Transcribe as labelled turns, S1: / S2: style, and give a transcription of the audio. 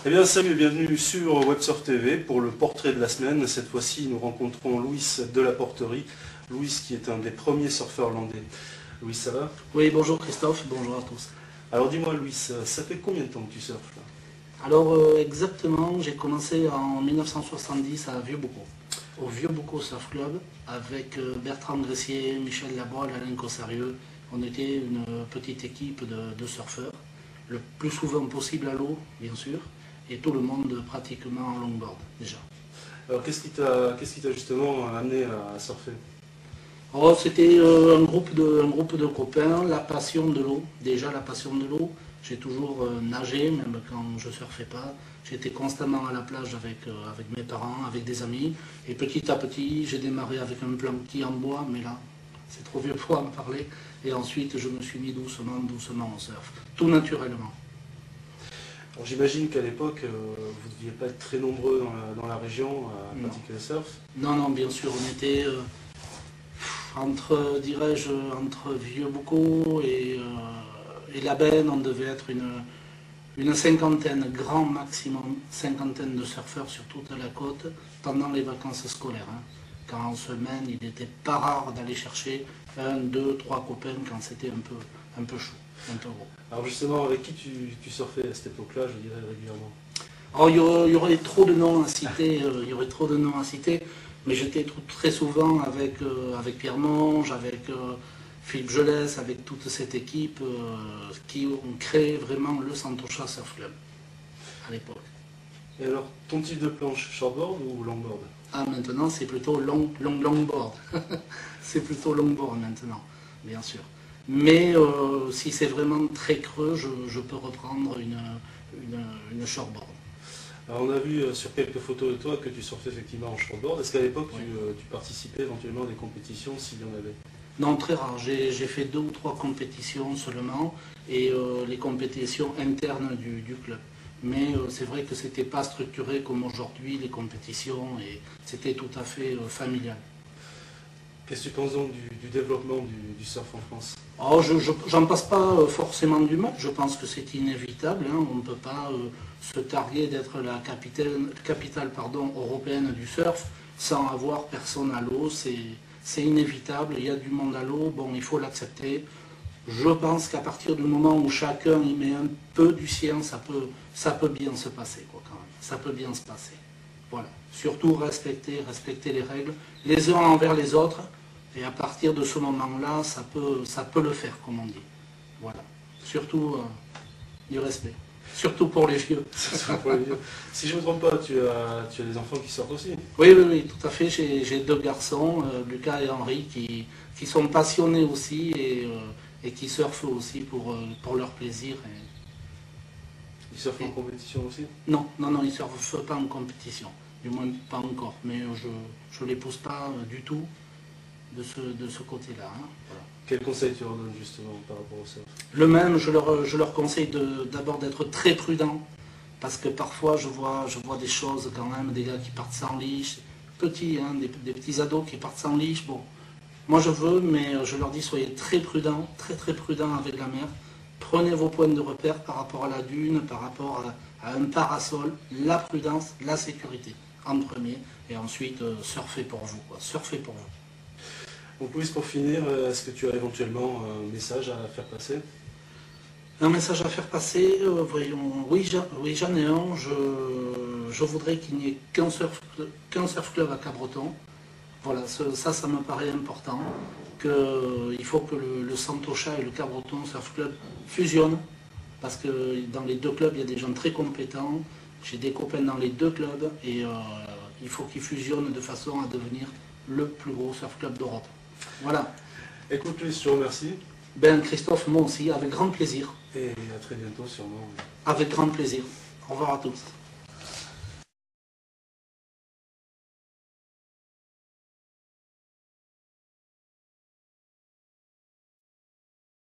S1: Eh bien, salut et bienvenue sur Websurf TV pour le portrait de la semaine. Cette fois-ci, nous rencontrons Louis de la Porterie. Louis qui est un des premiers surfeurs landais. Louis, ça va?
S2: Oui, bonjour Christophe, bonjour à tous.
S1: Alors dis-moi Louis, ça fait combien de temps que tu surfes là?
S2: Alors exactement, j'ai commencé en 1970 à Vieux-Boucau, au Vieux-Boucau Surf Club, avec Bertrand Gressier, Michel Labolle, Alain Cossarieux. On était une petite équipe de surfeurs, le plus souvent possible à l'eau, bien sûr, et tout le monde pratiquement en longboard déjà.
S1: Alors qu'est-ce qui t'a justement amené à surfer?
S2: Oh, c'était un groupe de copains, la passion de l'eau, déjà la passion de l'eau. J'ai toujours nagé, même quand je ne surfais pas. J'étais constamment à la plage avec mes parents, avec des amis. Et petit à petit, j'ai démarré avec un planqui en bois, mais là, c'est trop vieux pour en parler. Et ensuite, je me suis mis doucement au surf, tout naturellement.
S1: Alors j'imagine qu'à l'époque, vous ne deviez pas être très nombreux dans la région à pratiquer le surf.
S2: Non, non, bien sûr, on était entre Vieux-Boucau et la Benne, on devait être une cinquantaine, grand maximum, cinquantaine de surfeurs sur toute la côte pendant les vacances scolaires. Quand en semaine, il n'était pas rare d'aller chercher 1, 2, 3 copains quand c'était un peu chaud, un peu gros.
S1: Alors justement, avec qui tu surfais à cette époque-là, je dirais régulièrement?
S2: Alors, il y aurait trop de noms à citer, mais j'étais très souvent avec Pierre Monge, avec Philippe Gelès, avec toute cette équipe qui ont créé vraiment le Santocha Surf Club à l'époque.
S1: Et alors, ton type de planche, shortboard ou longboard?
S2: Ah, maintenant c'est plutôt longboard. C'est plutôt longboard maintenant, bien sûr. Mais si c'est vraiment très creux, je peux reprendre une shortboard.
S1: Alors on a vu sur quelques photos de toi que tu surfais effectivement en shortboard. Est-ce qu'à l'époque tu participais éventuellement à des compétitions s'il y en avait?
S2: Non, très rare. J'ai fait 2 ou 3 compétitions seulement et les compétitions internes du club. Mais c'est vrai que c'était pas structuré comme aujourd'hui les compétitions et c'était tout à fait familial.
S1: Qu'est-ce que tu penses donc du développement du surf en France?
S2: Oh, j'en passe pas forcément du mal, je pense que c'est inévitable, on ne peut pas se targuer d'être la capitale européenne du surf sans avoir personne à l'eau, c'est inévitable, il y a du monde à l'eau, bon il faut l'accepter. Je pense qu'à partir du moment où chacun y met un peu du sien, ça peut bien se passer, quoi, quand même. Ça peut bien se passer. Voilà. Surtout respecter les règles, les uns envers les autres, et à partir de ce moment-là, ça peut le faire, comme on dit. Voilà. Surtout du respect. Surtout pour les vieux.
S1: Si je ne me trompe pas, tu as des enfants qui sortent aussi?
S2: Oui, tout à fait. J'ai 2 garçons, Lucas et Henri, qui sont passionnés aussi et qui surfent aussi pour leur plaisir.
S1: Ils surfent en compétition aussi?
S2: Non, ils ne surfent pas en compétition. Du moins pas encore. Mais je ne les pousse pas du tout de ce côté-là. Voilà.
S1: Quel conseil tu leur donnes justement par rapport au surf?
S2: Le même, je leur conseille d'abord d'être très prudents, parce que parfois je vois des choses quand même, des gars qui partent sans leash, petits, des petits ados qui partent sans leash. Bon, moi je veux, mais je leur dis soyez très prudents, très prudents avec la mer. Prenez vos points de repère par rapport à la dune, par rapport à un parasol, la prudence, la sécurité en premier, et ensuite surfez pour vous, quoi. Surfez pour vous.
S1: Donc Louis, pour finir, est-ce que tu as éventuellement un message à faire passer?
S2: Un message à faire passer, voyons, oui j'en ai un, je voudrais qu'il n'y ait qu'un surf club à Cabreton. Voilà, ça me paraît important, qu'il faut que le Santocha et le Cabreton Surf Club fusionnent, parce que dans les 2 clubs, il y a des gens très compétents, j'ai des copains dans les 2 clubs, et il faut qu'ils fusionnent de façon à devenir le plus gros surf club d'Europe. Voilà.
S1: Écoute Louis, je te remercie.
S2: Ben Christophe, moi aussi, avec grand plaisir.
S1: Et à très bientôt sûrement.
S2: Avec grand plaisir. Au revoir à tous.